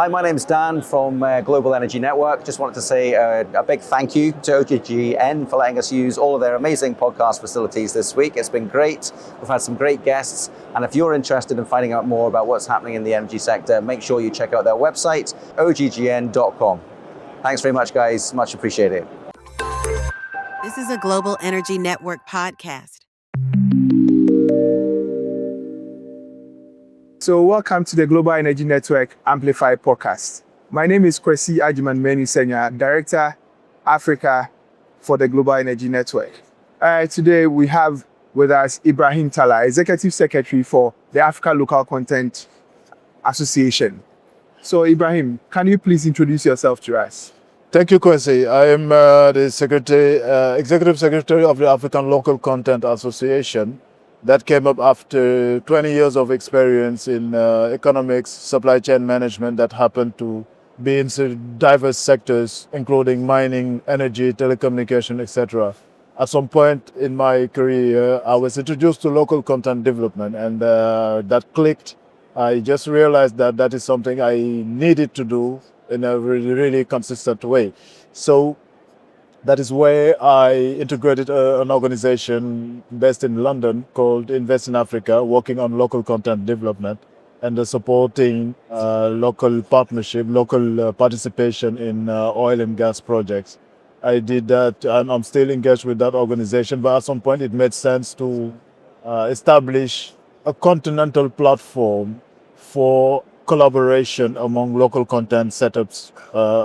Hi, my name's Dan from Global Energy Network. Just wanted to say a big thank you to OGGN for letting us use all of their amazing podcast facilities this week. It's been great. We've had some great guests. And if you're interested in finding out more about what's happening in the energy sector, make sure you check out their website, oggn.com. Thanks very much, guys. Much appreciated. This is a Global Energy Network podcast. So welcome to the Global Energy Network Amplify podcast. My name is Kwasi Senya, Director, Africa for the Global Energy Network. Today we have with us Ibrahima Talla, Executive Secretary for the African Local Content Association. So Ibrahim, can you please introduce yourself to us? Thank you, Kwasi. I am the Executive Secretary of the African Local Content Association. That came up after 20 years of experience in economics, supply chain management that happened to be in diverse sectors, including mining, energy, telecommunication, etc. At some point in my career, I was introduced to local content development, and that clicked. I just realized that that is something I needed to do in a really consistent way. So that is where I integrated an organization based in London called Invest in Africa, working on local content development and supporting local partnership, local participation in oil and gas projects. I did that, and I'm still engaged with that organization, but at some point it made sense to establish a continental platform for collaboration among local content setups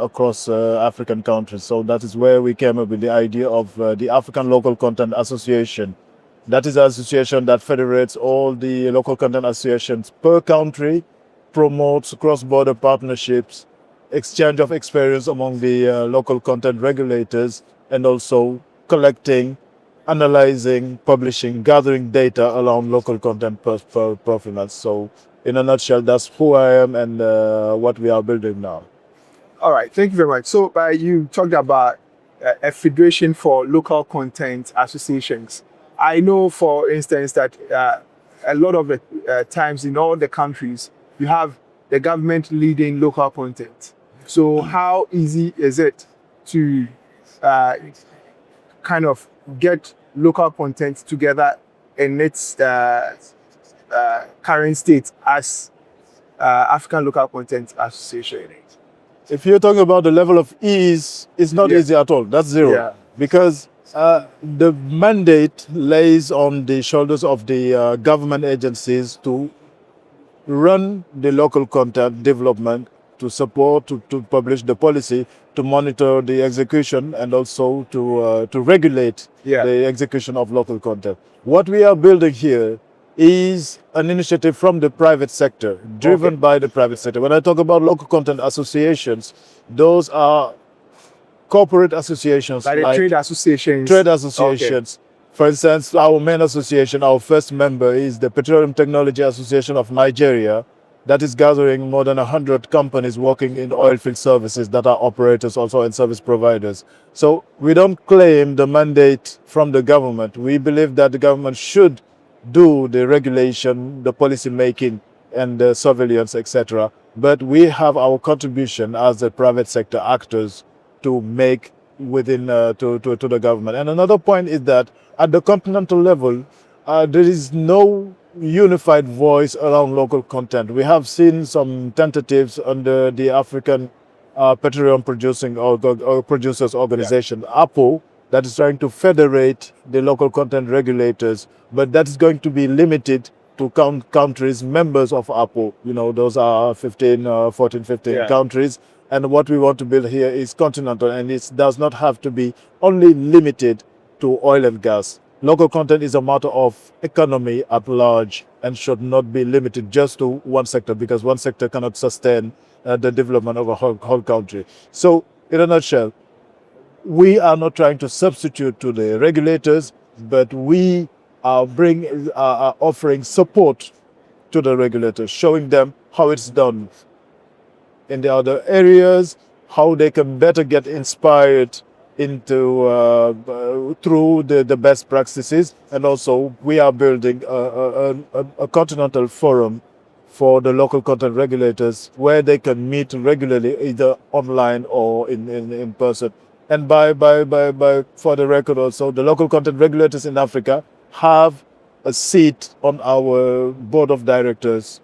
across African countries. So that is where we came up with the idea of the African Local Content Association. That is an association that federates all the local content associations per country, promotes cross-border partnerships, exchange of experience among the local content regulators, and also collecting, analyzing, publishing, gathering data around local content performance. So in a nutshell, that's who I am and what we are building now. All right, thank you very much. So you talked about a federation for local content associations. I know, for instance, that a lot of the times in all the countries, you have the government leading local content. So how easy is it to kind of get local content together in its current state as African Local Content Association? If you're talking about the level of ease, it's not easy at all. That's zero. Because the mandate lays on the shoulders of the government agencies to run the local content development, to support, to publish the policy, to monitor the execution, and also to regulate the execution of local content. What we are building here is an initiative from the private sector, driven by the private sector. When I talk about local content associations, those are corporate associations. Like trade associations. Trade associations. For instance, our main association, our first member is the Petroleum Technology Association of Nigeria, that is gathering more than 100 companies working in oilfield services that are operators also and service providers. So we don't claim the mandate from the government. We believe that the government should do the regulation, the policy making, and the surveillance, etc. But we have our contribution as the private sector actors to make within to the government. And another point is that at the continental level, there is no unified voice around local content. We have seen some tentatives under the African Petroleum Producers Organization, APO, that is trying to federate the local content regulators, but that is going to be limited to countries members of APO. You know, those are 15 countries. And what we want to build here is continental, and it does not have to be only limited to oil and gas. Local content is a matter of economy at large and should not be limited just to one sector, because one sector cannot sustain the development of a whole country. So, in a nutshell, we are not trying to substitute to the regulators, but we are offering support to the regulators, showing them how it's done in the other areas, how they can better get inspired into through the best practices. And also we are building a continental forum for the local content regulators where they can meet regularly, either online or in person. And for the record also, the local content regulators in Africa have a seat on our board of directors.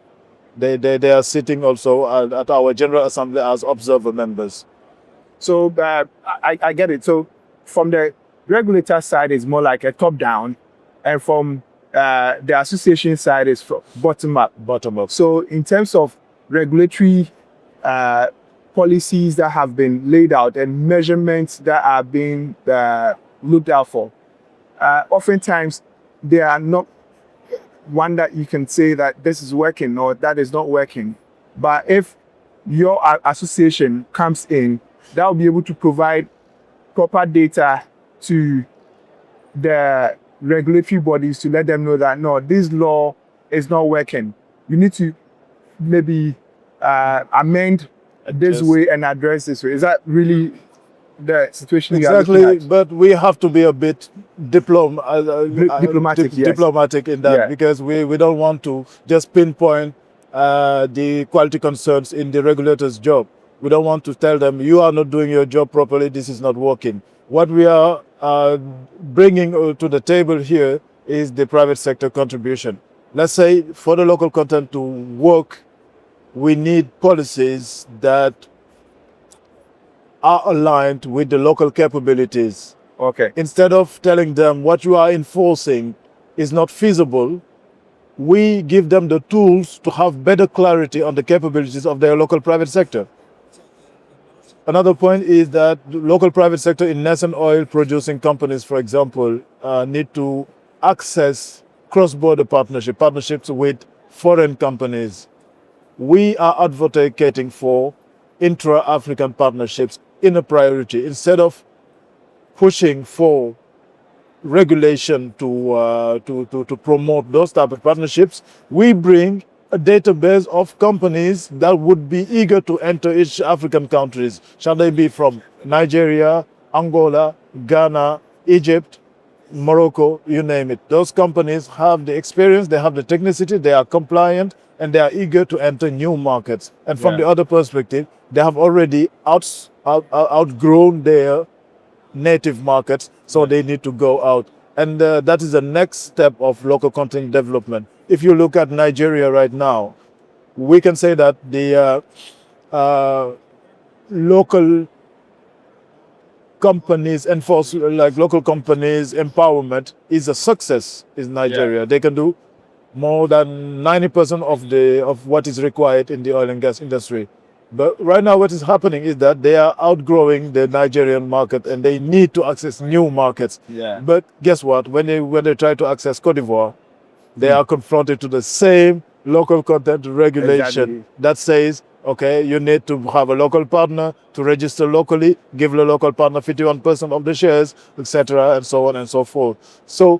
They are sitting also at our General Assembly as observer members. So I get it. So from the regulator side, it's more like a top-down, and from the association side is from bottom-up. Bottom-up. So in terms of regulatory policies that have been laid out and measurements that are being looked out for, oftentimes they are not one that you can say that this is working or that is not working. But if your association comes in, that will be able to provide proper data to the regulatory bodies to let them know that, no, this law is not working. You need to maybe amend this way and address this way. Is that really the situation? Exactly, but we have to be a bit diplomatic, yes. Diplomatic in that, because we don't want to just pinpoint the quality concerns in the regulator's job. We don't want to tell them, you are not doing your job properly, this is not working. What we are bringing to the table here is the private sector contribution. Let's say for the local content to work, we need policies that are aligned with the local capabilities. Okay. Instead of telling them what you are enforcing is not feasible, we give them the tools to have better clarity on the capabilities of their local private sector. Another point is that the local private sector in nascent oil producing companies, for example, need to access cross-border partnerships with foreign companies. We are advocating for intra-African partnerships in a priority. Instead of pushing for regulation to promote those type of partnerships, we bring a database of companies that would be eager to enter each African countries. Shall they be from Nigeria, Angola, Ghana, Egypt, Morocco, you name it. Those companies have the experience, they have the technicity, they are compliant, and they are eager to enter new markets. And from the other perspective, they have already outgrown their native markets, so they need to go out. And that is the next step of local content development. If you look at Nigeria right now, we can say that the local companies local companies empowerment is a success in Nigeria. They can do more than 90% of what is required in the oil and gas industry. But right now what is happening is that they are outgrowing the Nigerian market and they need to access new markets. But guess what? When they try to access Cote d'Ivoire, they are confronted to the same local content regulation that says, okay, you need to have a local partner to register locally, give the local partner 51% of the shares, etc., and so on and so forth. So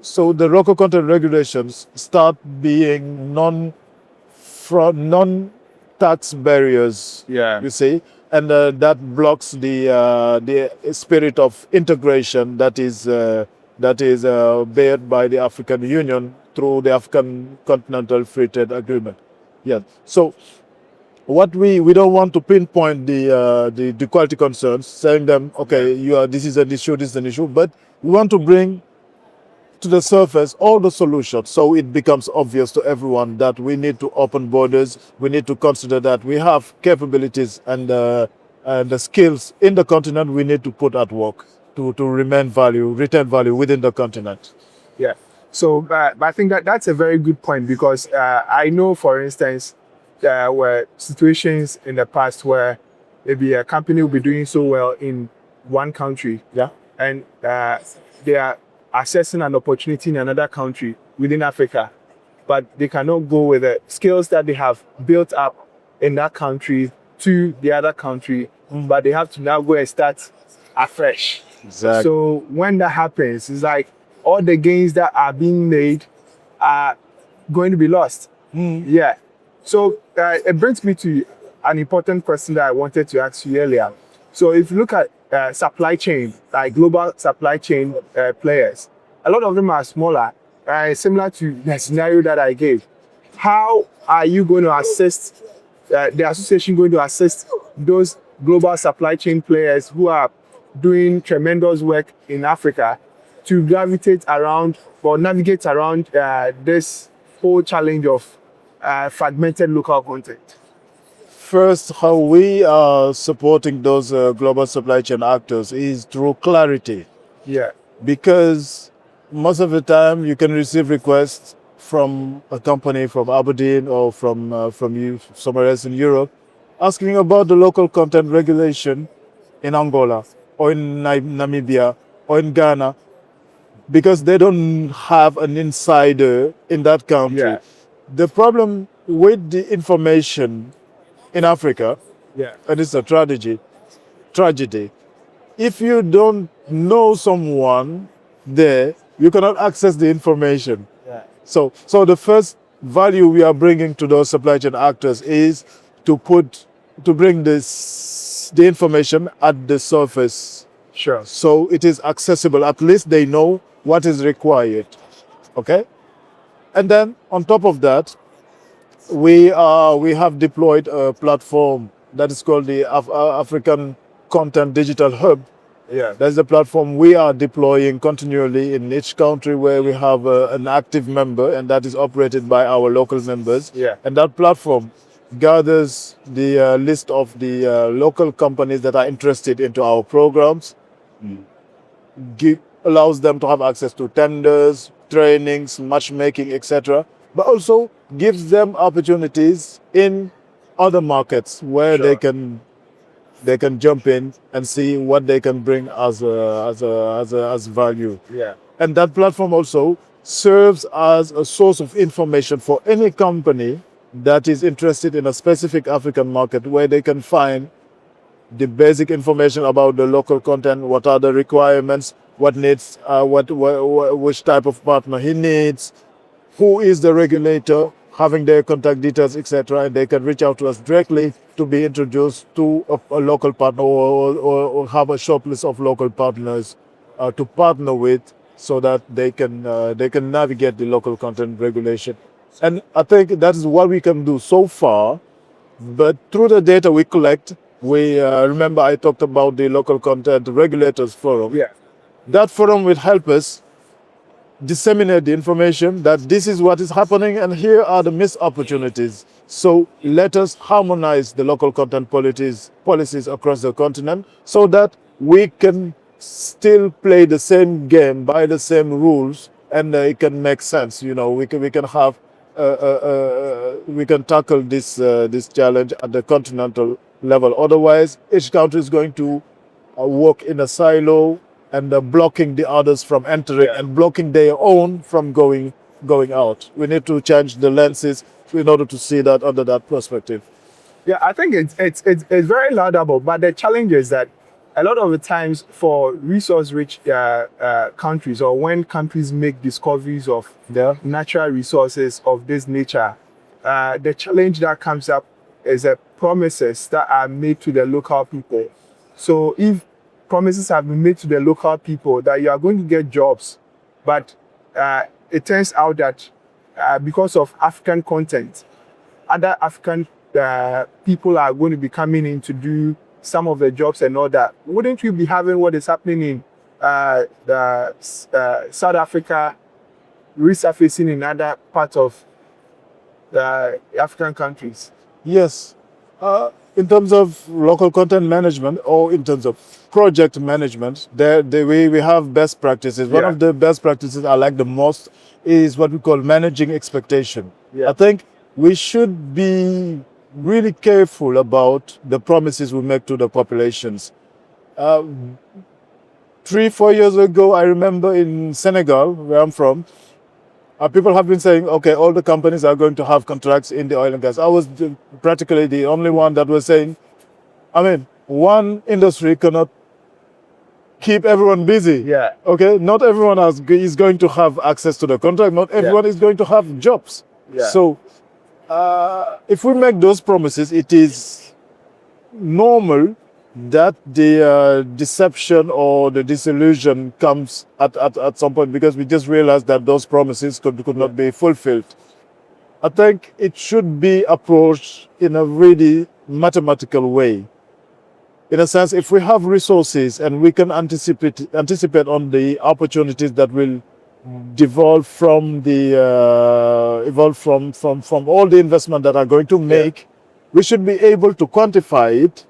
so the local content regulations start being non-tax barriers, you see, and that blocks the spirit of integration that is bared by the African Union through the African Continental Free Trade Agreement. So what we don't want to pinpoint the quality concerns, saying them, okay, this is an issue, but we want to bring to the surface all the solutions, so it becomes obvious to everyone that we need to open borders. We need to consider that we have capabilities and the skills in the continent we need to put at work to retain value within the continent. So I think that's a very good point, because I know, for instance, there were situations in the past where maybe a company will be doing so well in one country, and they are accessing an opportunity in another country within Africa, but they cannot go with the skills that they have built up in that country to the other country, but they have to now go and start afresh. Exactly. So when that happens, it's like all the gains that are being made are going to be lost. So it brings me to an important question that I wanted to ask you earlier. So if you look at supply chain, like global supply chain players, a lot of them are smaller, similar to the scenario that I gave. how are you going to assist, the association going to assist those global supply chain players who are doing tremendous work in Africa to gravitate around or navigate around this whole challenge of fragmented local content? First, how we are supporting those global supply chain actors is through clarity. Yeah. Because most of the time you can receive requests from a company from Aberdeen or from you somewhere else in Europe asking about the local content regulation in Angola or in Namibia or in Ghana because they don't have an insider in that country. Yeah. The problem with the information in Africa, Yeah. and it's a tragedy. If you don't know someone there, you cannot access the information. Yeah. So the first value we are bringing to those supply chain actors is to bring the information at the surface. Sure. So it is accessible. At least they know what is required. Okay? And then on top of that, we have deployed a platform that is called the African Content Digital Hub. Yeah. That's the platform we are deploying continually in each country where we have an active member, and that is operated by our local members. Yeah. And that platform gathers the list of the local companies that are interested into our programs, allows them to have access to tenders, trainings, matchmaking, etc. But also gives them opportunities in other markets where Sure. they can jump in and see what they can bring as value. Yeah. And that platform also serves as a source of information for any company that is interested in a specific African market where they can find the basic information about the local content, what are the requirements, what needs, which type of partner he needs, who is the regulator, having their contact details, etc. And they can reach out to us directly to be introduced to a local partner or have a short list of local partners to partner with so that they can navigate the local content regulation. And I think that is what we can do so far. But through the data we collect, we remember I talked about the local content regulators forum. Yeah. That forum will help us disseminate the information that this is what is happening and here are the missed opportunities. So let us harmonize the local content policies across the continent so that we can still play the same game by the same rules and it can make sense. You know, we can have we can tackle this challenge at the continental level. Otherwise, each country is going to work in a silo and blocking the others from entering and blocking their own from going out. We need to change the lenses in order to see that under that perspective. Yeah, I think it's very laudable, but the challenge is that a lot of the times for resource-rich countries, or when countries make discoveries of natural resources of this nature, the challenge that comes up is promises that are made to the local people. So if promises have been made to the local people that you are going to get jobs, but it turns out that because of African content, other African people are going to be coming in to do some of the jobs and all that. Wouldn't we be having what is happening in South Africa resurfacing in other parts of the African countries? Yes. In terms of local content management or in terms of project management, we have best practices. One of the best practices I like the most is what we call managing expectation. I think we should be really careful about the promises we make to the populations. 3-4 years ago, I remember in Senegal, where I'm from, people have been saying, okay, all the companies are going to have contracts in the oil and gas. I was practically the only one that was saying, I mean, one industry cannot keep everyone busy. Yeah. Okay, not everyone is going to have access to the contract. Not everyone is going to have jobs. Yeah. So if we make those promises, it is normal that the deception or the disillusion comes at some point because we just realized that those promises could not be fulfilled. I think it should be approached in a really mathematical way. In a sense, if we have resources and we can anticipate on the opportunities that will devolve from from all the investment that are going to make, we should be able to quantify it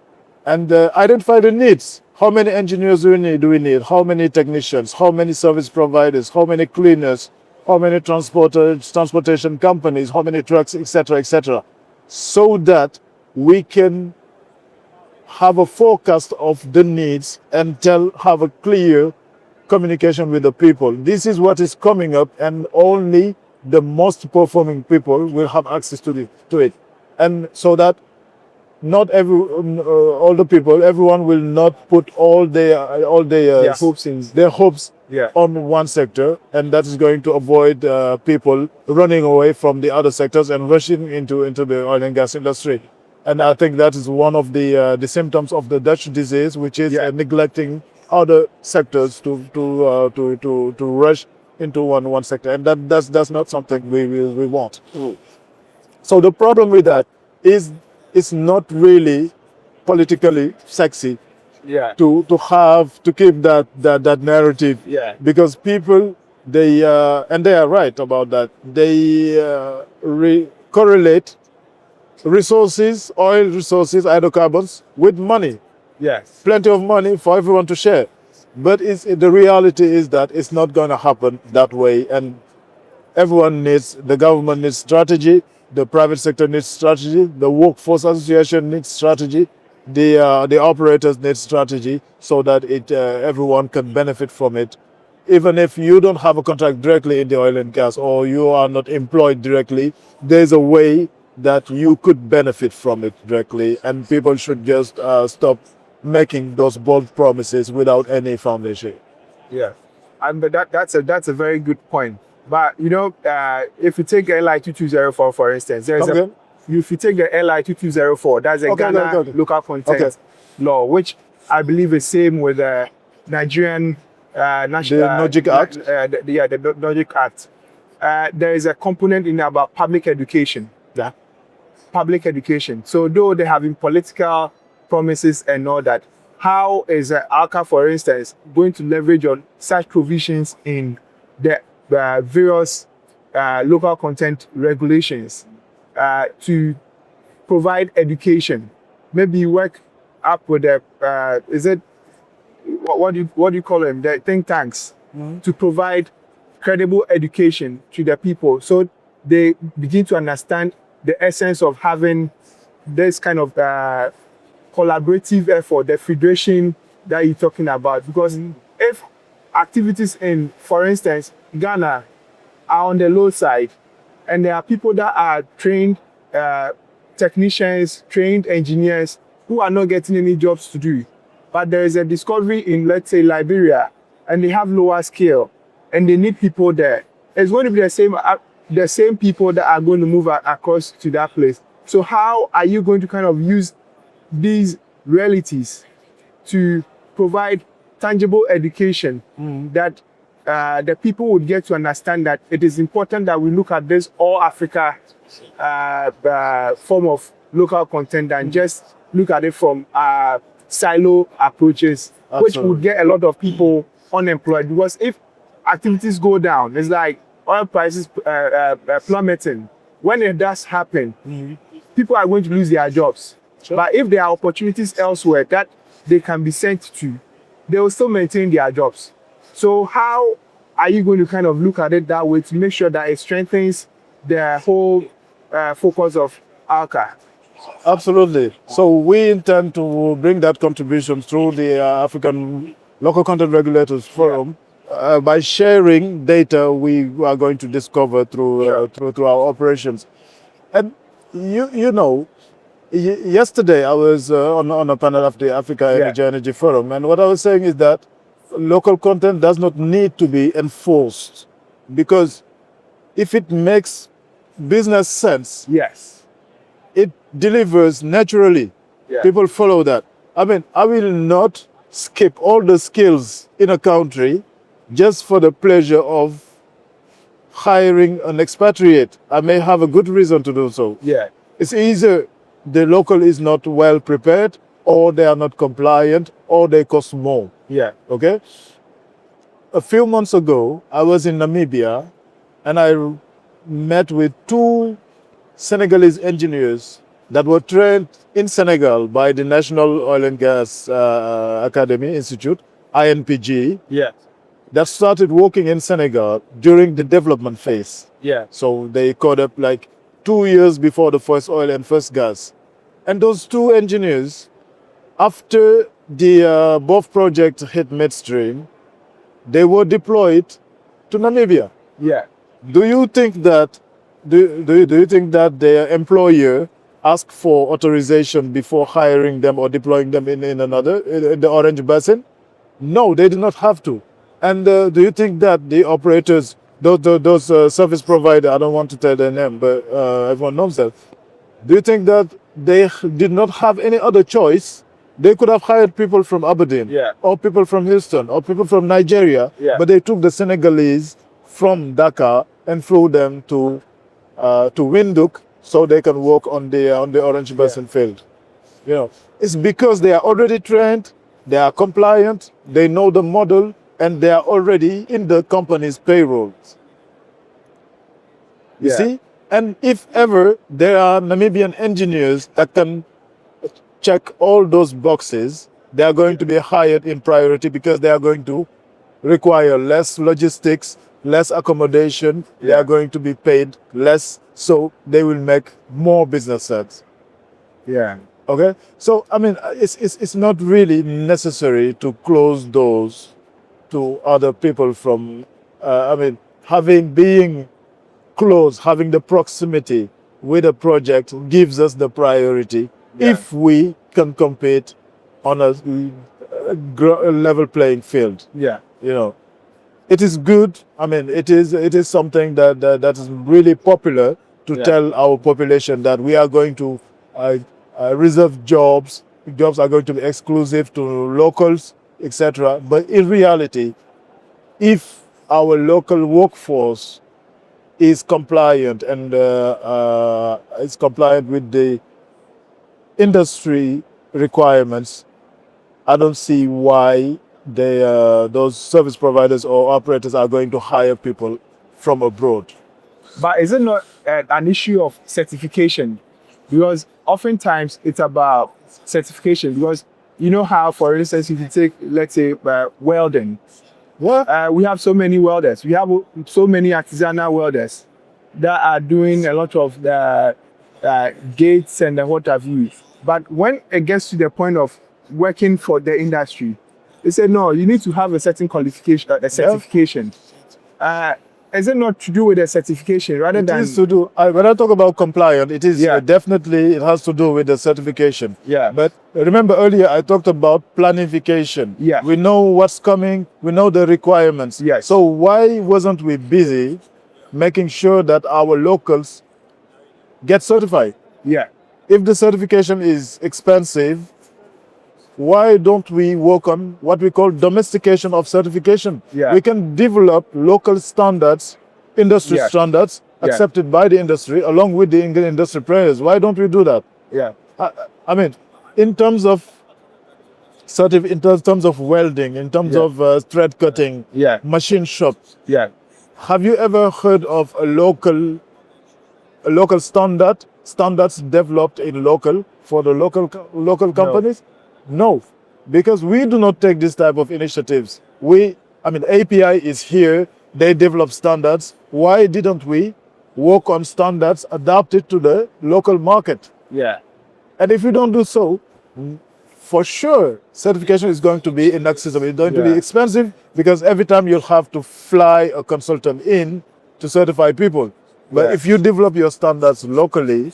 and identify the needs. How many engineers do we need? How many technicians? How many service providers? How many cleaners? How many transportation companies? How many trucks, etc., etc., so that we can have a forecast of the needs and have a clear communication with the people. This is what is coming up, and only the most performing people will have access to it. And so that not all the people, everyone will not put all their hopes on one sector, and that is going to avoid people running away from the other sectors and rushing into the oil and gas industry. And I think that is one of the symptoms of the Dutch disease, which is neglecting other sectors to rush into one sector, and that's not something we want. So the problem with that is it's not really politically sexy to keep that narrative, because people, they and they are right about that, they correlate resources, oil resources, hydrocarbons, with money. Yes. Plenty of money for everyone to share. But the reality is that it's not going to happen that way. And the government needs strategy, the private sector needs strategy, the workforce association needs strategy, the operators need strategy, so that everyone can benefit from it. Even if you don't have a contract directly in the oil and gas, or you are not employed directly, there's a way that you could benefit from it directly, and people should just stop making those bold promises without any foundation. Yeah, and but that's a very good point. But if you take LI 2204 for instance, if you take the LI 2204, that's a Ghana local content law, which I believe is same with the Nigerian national NOGIC Act. The NOGIC Act. There is a component in about public education. Yeah. Public education. So though they have been political promises and all that, how is ALCA, for instance, going to leverage on such provisions in the various local content regulations to provide education? Maybe work up with the what do you call them? The think tanks, to provide credible education to the people, so they begin to understand the essence of having this kind of collaborative effort, the federation that you're talking about. Because if activities in, for instance, Ghana are on the low side, and there are people that are trained technicians, trained engineers who are not getting any jobs to do, but there is a discovery in, let's say, Liberia, and they have lower scale, and they need people there, it's going to be the same people that are going to move across to that place. So how are you going to kind of use these realities to provide tangible education that the people would get to understand that it is important that we look at this all Africa form of local content and just look at it from silo approaches, which would get a lot of people unemployed? Because if activities go down, it's like oil prices plummeting. When it does happen, people are going to lose their jobs. Sure. But if there are opportunities elsewhere that they can be sent to, they will still maintain their jobs. So how are you going to kind of look at it that way to make sure that it strengthens the whole focus of ALCA? Absolutely. So we intend to bring that contribution through the African Local Content Regulators Forum. By sharing data we are going to discover through our operations. And yesterday I was on a panel of the Africa Energy Forum, and what I was saying is that local content does not need to be enforced, because if it makes business sense, it delivers naturally. People follow that. I mean, I will not skip all the skills in a country just for the pleasure of hiring an expatriate, I may have a good reason to do so. Yeah. It's either the local is not well prepared, or they are not compliant, or they cost more. Yeah. Okay? A few months ago, I was in Namibia and I met with two Senegalese engineers that were trained in Senegal by the National Oil and Gas Academy Institute, INPG, Yeah. that started working in Senegal during the development phase. Yeah. So they caught up like 2 years before the first oil and first gas. And those two engineers, after the both project hit midstream, they were deployed to Namibia. Yeah. Do you think that do you think that their employer asked for authorization before hiring them or deploying them in the Orange Basin? No, they did not have to. And do you think that the operators, those service providers, I don't want to tell their name, but everyone knows that. Do you think that they did not have any other choice? They could have hired people from Aberdeen, Yeah. or people from Houston, or people from Nigeria, Yeah. but they took the Senegalese from Dakar and flew them to Windhoek so they can work on the Orange Basin field. You know, it's because they are already trained, they are compliant, they know the model, and they are already in the company's payrolls. You Yeah. see? And if ever there are Namibian engineers that can check all those boxes, they are going to be hired in priority because they are going to require less logistics, less accommodation, they are going to be paid less, so they will make more business sense. Yeah. Okay? So, I mean, it's not really necessary to close doors to other people from, being close, having the proximity with a project gives us the priority if we can compete on a level playing field. Yeah. You know, it is good. I mean, it is something that is really popular to tell our population that we are going to reserve jobs. Jobs are going to be exclusive to locals, etc. But in reality, if our local workforce is compliant and is compliant with the industry requirements, I don't see why those service providers or operators are going to hire people from abroad. But is it not an issue of certification? Because oftentimes it's about certification. Because you know how, for instance, if you take, let's say, welding, we have so many welders. We have so many artisanal welders that are doing a lot of the gates and what have you. But when it gets to the point of working for the industry, they say, no, you need to have a certain qualification, a certification. Is it not to do with the certification rather than... It is to do, when I talk about compliant, it is definitely, it has to do with the certification. Yeah. But remember earlier, I talked about planification. Yeah. We know what's coming, we know the requirements. Yes. So why wasn't we busy making sure that our locals get certified? Yeah. If the certification is expensive, why don't we work on what we call domestication of certification? Yeah. We can develop local standards, industry standards, accepted by the industry, along with the industry players. Why don't we do that? Yeah. I mean, in terms of in terms of welding, in terms of thread cutting, machine shops. Yeah. Have you ever heard of a local standards developed in local for the local companies? No, because we do not take this type of initiatives. API is here, they develop standards. Why didn't we work on standards adapted to the local market? Yeah. And if you don't do so, for sure, certification is going to be inaccessible. It's going to be expensive because every time you'll have to fly a consultant in to certify people. But if you develop your standards locally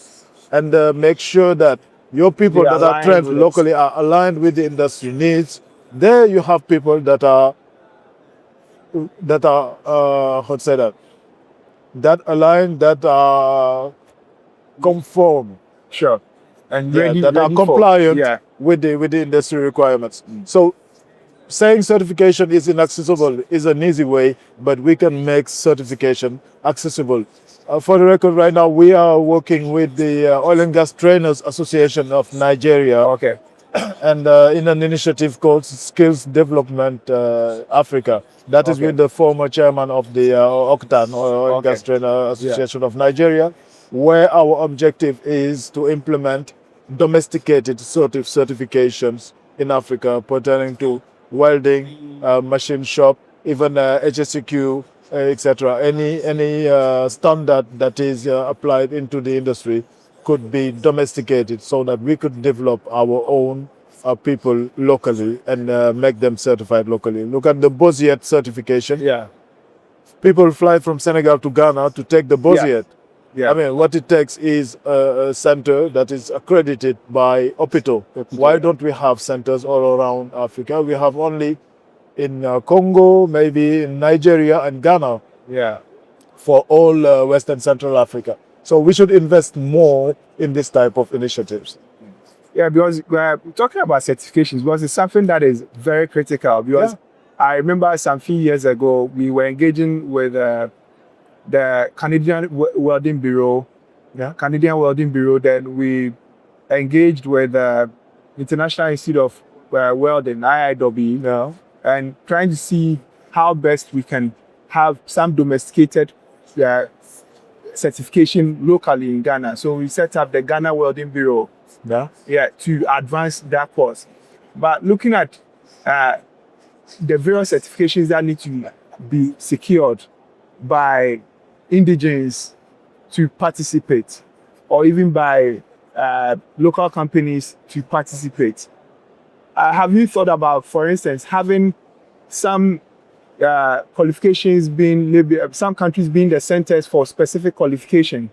and make sure that your people that are trained locally are aligned with the industry needs, there you have people that are aligned, that are conform. Sure. And that are compliant with the industry requirements. So saying certification is inaccessible is an easy way, but we can make certification accessible. For the record, right now we are working with the Oil and Gas Trainers Association of Nigeria. Okay. And in an initiative called Skills Development Africa. That is with the former chairman of the OCTAN, Oil and Gas Trainer Association of Nigeria, where our objective is to implement domesticated sort of certifications in Africa pertaining to welding, machine shop, even HSEQ, etc. Any standard that is applied into the industry could be domesticated so that we could develop our own people locally and make them certified locally. Look at the Boziet certification. Yeah. People fly from Senegal to Ghana to take the Boziet. Yeah. I mean, what it takes is a center that is accredited by OPITO. Why don't we have centers all around Africa? We have only in Congo, maybe in Nigeria and Ghana. Yeah. For all Western Central Africa. So we should invest more in this type of initiatives. Yeah, because we're talking about certifications, because it's something that is very critical. Because I remember some few years ago, we were engaging with the Canadian Welding Bureau. Canadian Welding Bureau. Then we engaged with the International Institute of Welding, IIW, and trying to see how best we can have some domesticated certification locally in Ghana. So we set up the Ghana Welding Bureau to advance that course. But looking at the various certifications that need to be secured by indigenous to participate, or even by local companies to participate, have you thought about, for instance, having some qualifications being maybe some countries being the centers for specific qualification?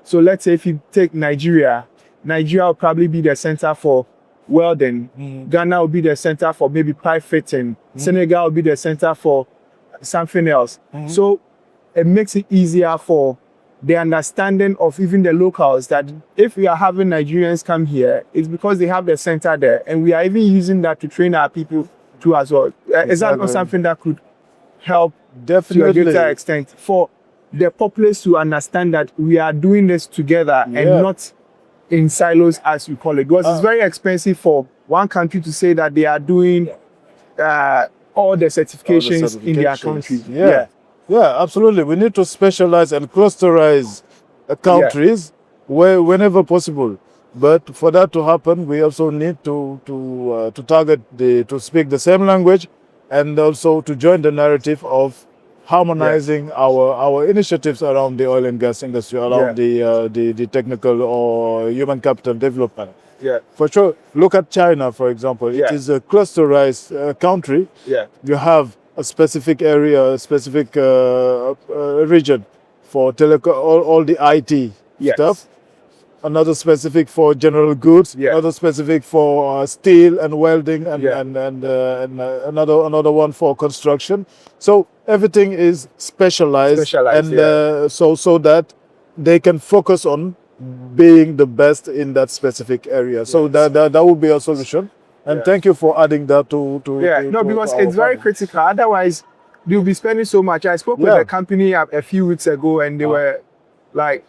So let's say if you take Nigeria will probably be the center for welding. Ghana will be the center for maybe pipe fitting. Senegal will be the center for something else. So it makes it easier for the understanding of even the locals that if we are having Nigerians come here, it's because they have the center there, and we are even using that to train our people too as well. Is that not something that could help Definitely. to a greater extent for the populace to understand that we are doing this together and not in silos, as we call it? Because it's very expensive for one country to say that they are doing all the certifications in their country. Yeah, absolutely. We need to specialize and clusterize countries whenever possible. But for that to happen, we also need to target to speak the same language, and also to join the narrative of harmonizing our initiatives around the oil and gas industry, around the technical or human capital development. For sure. Look at China, for example. It is a clusterized country. You have a specific area, a specific region for telecom, all the IT stuff. Another specific for general goods. Another specific for steel and welding, and another one for construction. So everything is specialized and so that they can focus on being the best in that specific area. So that would be a solution. And thank you for adding that to because it's very critical. Otherwise, you'll be spending so much. I spoke with a company a few weeks ago, and they were like,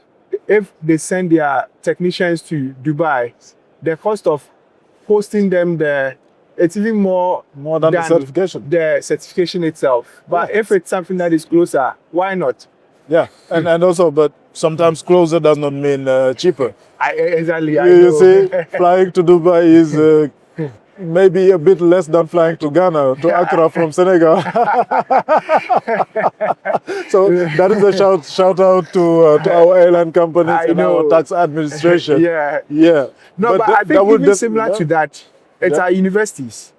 if they send their technicians to Dubai, the cost of hosting them there, it's even more than the certification. The certification itself. But if it's something that is closer, why not? And also, but sometimes closer does not mean cheaper. Exactly. You see, flying to Dubai is maybe a bit less than flying to Ghana, to Accra from Senegal. So that is a shout out to our airline companies and our tax administration. No, but I think even similar to that, it's our universities.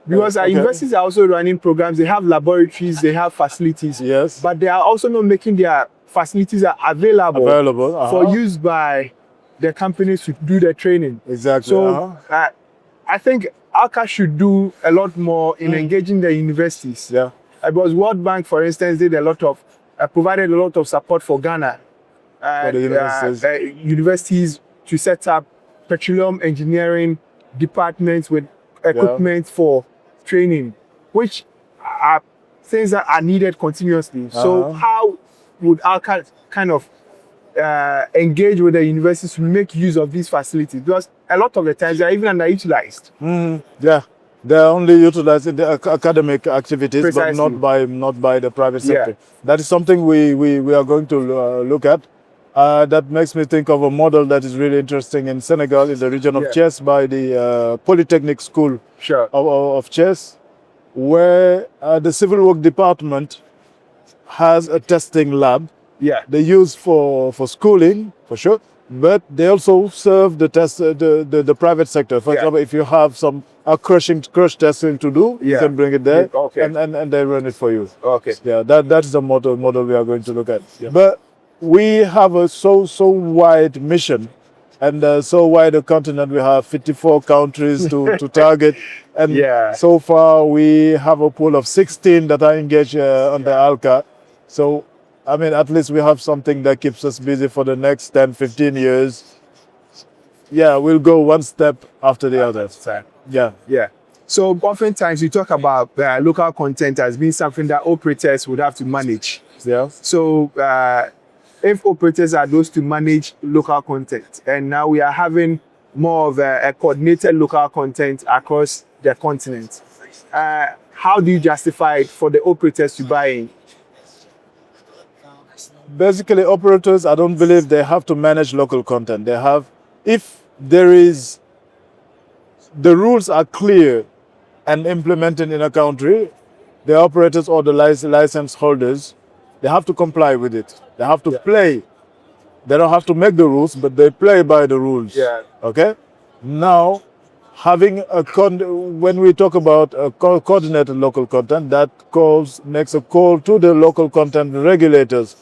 Because our universities are also running programs. They have laboratories, they have facilities. But they are also not making their facilities available for use by the companies to do the training. So I think ALCA should do a lot more in engaging the universities. Because World Bank, for instance, did provided a lot of support for Ghana. For the universities to set up petroleum engineering departments with equipment for training. which are things that are needed continuously. So how would ALCA kind of engage with the universities to make use of these facilities? Because a lot of the times they're even underutilized. Yeah, they're only utilized in the academic activities, Precisely. but not by the private sector. That is something we are going to look at. That makes me think of a model that is really interesting in Senegal, in the region of chess, by the Polytechnic School of Chess, where the Civil Work Department has a testing lab. They use for schooling, for sure, but they also serve the test the private sector. For example, if you have some crush testing to do, you can bring it there, and they run it for you. Yeah, that is the model we are going to look at. But we have a so wide mission, and so wide a continent. We have 54 countries to target, and so far we have a pool of 16 that are engaged under ALCA. So I mean, at least we have something that keeps us busy for the next 10, 15 years. Yeah, we'll go one step after the other. Yeah. So oftentimes you talk about local content as being something that operators would have to manage. So if operators are those to manage local content, and now we are having more of a coordinated local content across the continent, how do you justify it for the operators to buy in? Basically, operators, I don't believe they have to manage local content. They have, if there is, the rules are clear and implemented in a country, the operators or the license holders, they have to comply with it. They have to play. They don't have to make the rules, but they play by the rules. Okay? Now, having when we talk about a coordinated local content, that makes a call to the local content regulators.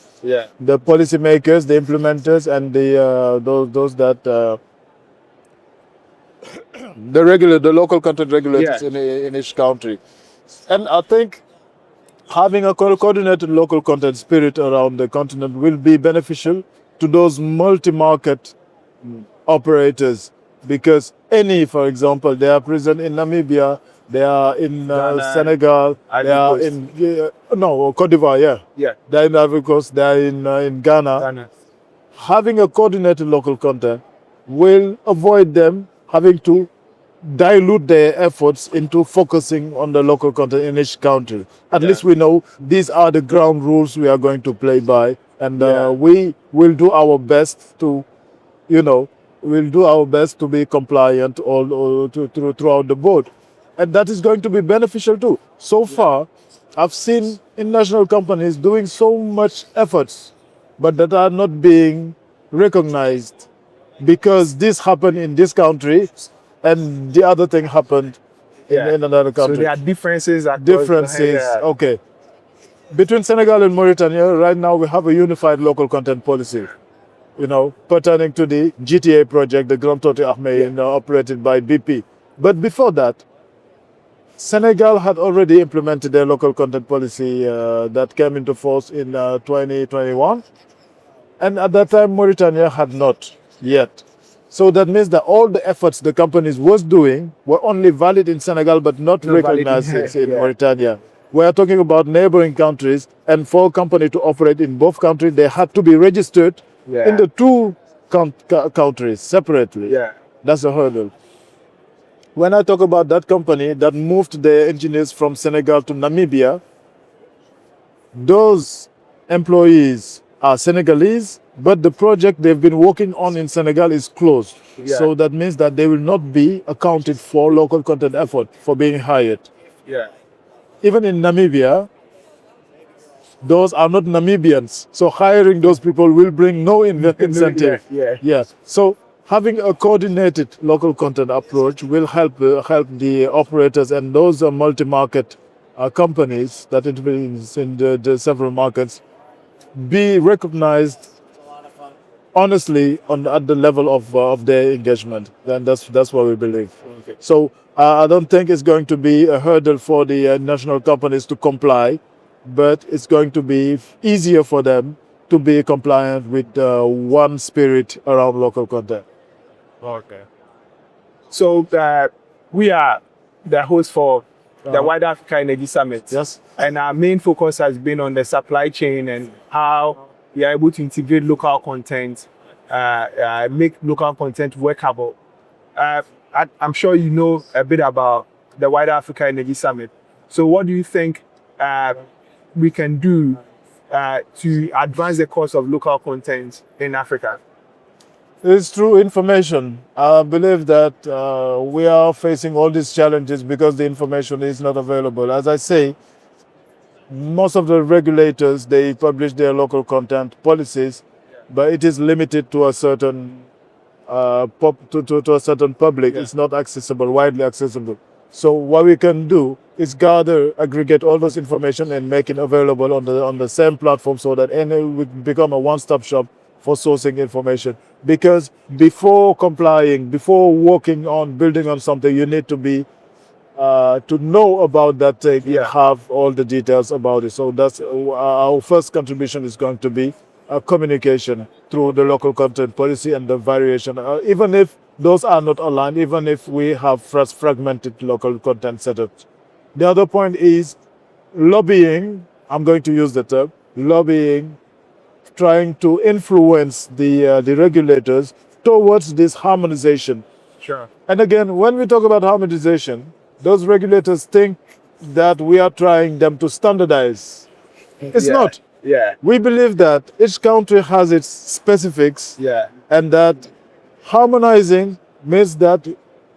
The policymakers, the implementers, and those that the local content regulators in each country. And I think having a coordinated local content spirit around the continent will be beneficial to those multi-market operators, because for example, they are present in Namibia, they are in Senegal, they are in Cote d'Ivoire, they're in Ivory Coast, they're in Ghana. Having a coordinated local content will avoid them having to dilute their efforts into focusing on the local content in each country. At least we know these are the ground rules we are going to play by, and we will do our best to, be compliant throughout the board. And that is going to be beneficial too. So far, I've seen international companies doing so much efforts, but that are not being recognized because this happened in this country and the other thing happened in another country. So there are differences. Okay. Between Senegal and Mauritania, right now we have a unified local content policy, pertaining to the GTA project, the Grand Tote Ahmed, operated by BP. But before that, Senegal had already implemented their local content policy that came into force in 2021. And at that time, Mauritania had not yet. So that means that all the efforts the companies was doing were only valid in Senegal, but not recognized in Mauritania. We are talking about neighboring countries, and for a company to operate in both countries, they had to be registered in the two countries separately. That's a hurdle. When I talk about that company that moved their engineers from Senegal to Namibia, those employees are Senegalese, but the project they've been working on in Senegal is closed. So that means that they will not be accounted for local content effort for being hired. Even in Namibia, those are not Namibians. So hiring those people will bring no incentive. So having a coordinated local content approach will help the operators and those multi-market companies that intervene in the several markets be recognized honestly at the level of their engagement. Then that's what we believe. So I don't think it's going to be a hurdle for the national companies to comply, but it's going to be easier for them to be compliant with one spirit around local content. So we are the host for the Wider Africa Energy Summit. Yes. And our main focus has been on the supply chain and how we are able to integrate local content, make local content workable. I'm sure you know a bit about the Wider Africa Energy Summit. So what do you think we can do to advance the cause of local content in Africa? It's through information. I believe that we are facing all these challenges because the information is not available. As I say, most of the regulators, they publish their local content policies, but it is limited to a certain to a certain public. Yeah. It's not accessible, widely accessible. So what we can do is gather, aggregate all those information and make it available on the same platform so that any would become a one-stop shop for sourcing information. Because before complying, before working on building on something, you need to be to know about that thing, have all the details about it. So that's our first contribution is going to be communication through the local content policy and the variation. Even if those are not aligned, even if we have fragmented local content setups. The other point is lobbying. I'm going to use the term lobbying, trying to influence the regulators towards this harmonization. Sure. And again, when we talk about harmonization, those regulators think that we are trying them to standardize. It's not. Yeah. We believe that each country has its specifics, and that harmonizing means that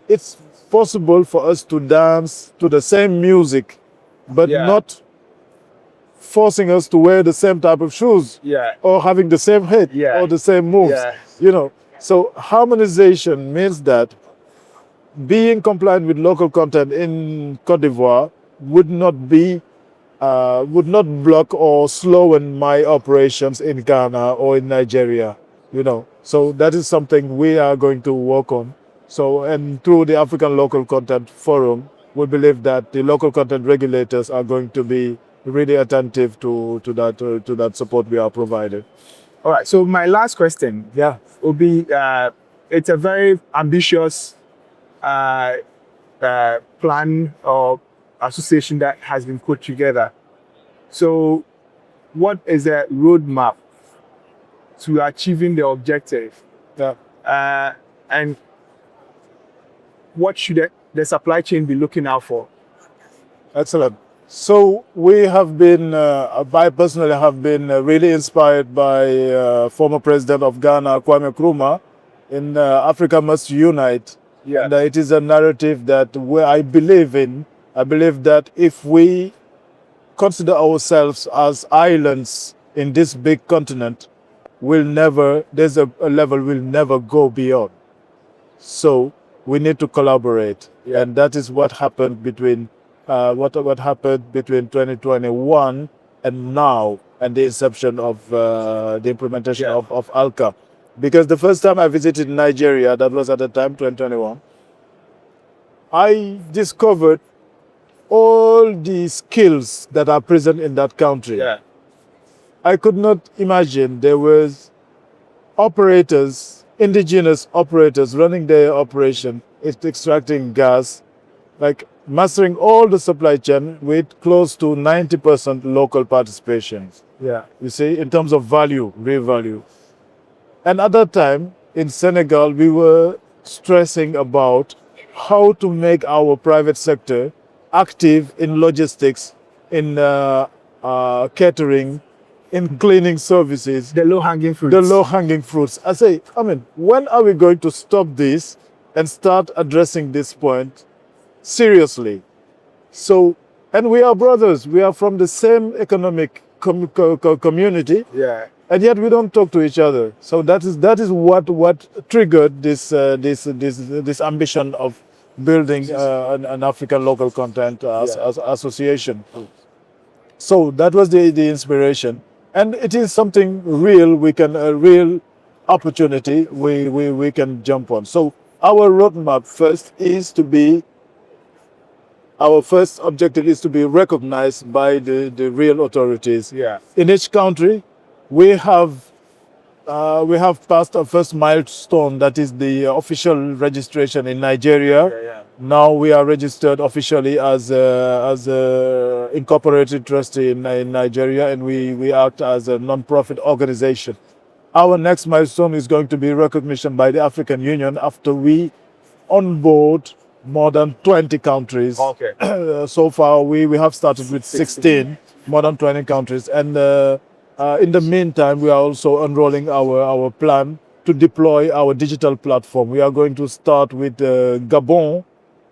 it's possible for us to dance to the same music, but not forcing us to wear the same type of shoes, or having the same head, or the same moves. You know, so harmonization means that being compliant with local content in Cote d'Ivoire would not block or slow my operations in Ghana or in Nigeria, you know. So that is something we are going to work on. So, and through the African Local Content Forum, we believe that the local content regulators are going to be really attentive to that support we are providing. All right. So my last question, will be: it's a very ambitious plan or association that has been put together. So, what is the roadmap to achieving the objective? And what should the supply chain be looking out for? Excellent. So we have been, I personally have been really inspired by former president of Ghana, Kwame Nkrumah, in Africa Must Unite. And it is a narrative that I believe in. I believe that if we consider ourselves as islands in this big continent, there's a level we'll never go beyond. So we need to collaborate. And that is what happened between what happened between 2021 and now, and the inception of the implementation of ALCA. Because the first time I visited Nigeria, that was at the time 2021, I discovered all the skills that are present in that country. I could not imagine there was operators, indigenous operators running their operation, extracting gas, like mastering all the supply chain with close to 90% local participation. You see, in terms of value, real value. And at that time, in Senegal, we were stressing about how to make our private sector active in logistics, in catering, in cleaning services. The low-hanging fruits. The low-hanging fruits. I mean, when are we going to stop this and start addressing this point seriously? So, and we are brothers. We are from the same economic community. And yet we don't talk to each other. So that is what triggered this ambition of building an African local content association. So that was the inspiration, and it is something real. We can a real opportunity we can jump on. So our roadmap our first objective is to be recognized by the real authorities. In each country, we have passed our first milestone, that is the official registration in Nigeria. Now we are registered officially as a incorporated trustee in Nigeria, and we act as a non-profit organization. Our next milestone is going to be recognition by the African Union after we onboard more than 20 countries. Okay. So far, we have started with 16, more than 20 countries. And in the meantime, we are also unrolling our plan to deploy our digital platform. We are going to start with Gabon,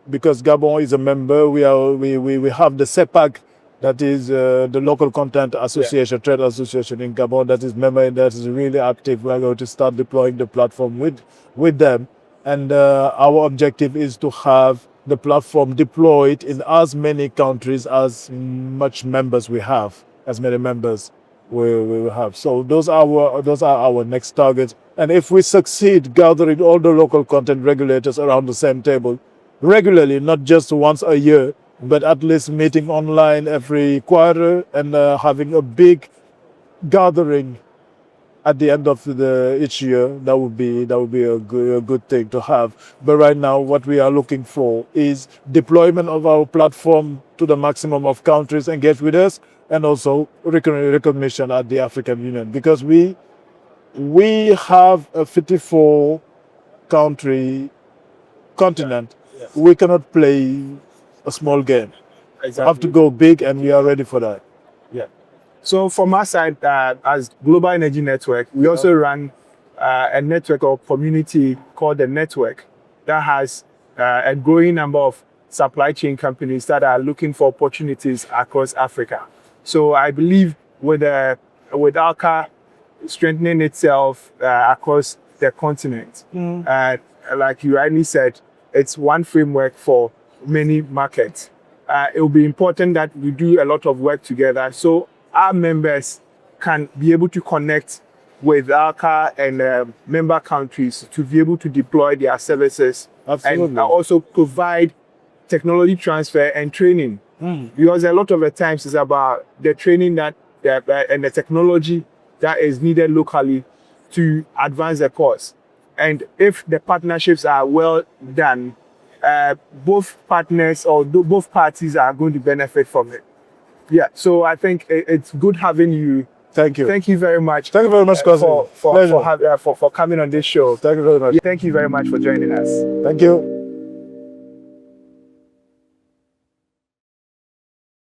because Gabon is a member. We have the CEPAC, that is the local content association, trade association in Gabon, that is member, that is really active. We are going to start deploying the platform with them. And our objective is to have the platform deployed in as many countries as much members we have, as many members we will have. So those are our next targets. And if we succeed gathering all the local content regulators around the same table regularly, not just once a year, but at least meeting online every quarter and having a big gathering at the end of each year, that would be a good thing to have. But right now, what we are looking for is deployment of our platform to the maximum of countries engaged with us, and also recognition at the African Union, because we have a 54 country continent. Yes. We cannot play a small game. Exactly. We have to go big, and we are ready for that. Yeah. So from our side, as Global Energy Network, we also run a network or community called the Network that has a growing number of supply chain companies that are looking for opportunities across Africa. So I believe with ALCA strengthening itself across the continent, like you rightly said, it's one framework for many markets. It will be important that we do a lot of work together, so our members can be able to connect with ALCA and member countries to be able to deploy their services. Absolutely. And also provide technology transfer and training. Because a lot of the times it's about the training that and the technology that is needed locally to advance the cause. And if the partnerships are well done, both partners or both parties are going to benefit from it. Yeah, so I think it's good having you. Thank you. Thank you very much. Thank you very much, Kwasi. For coming on this show. Thank you very much. Thank you very much for joining us. Thank you.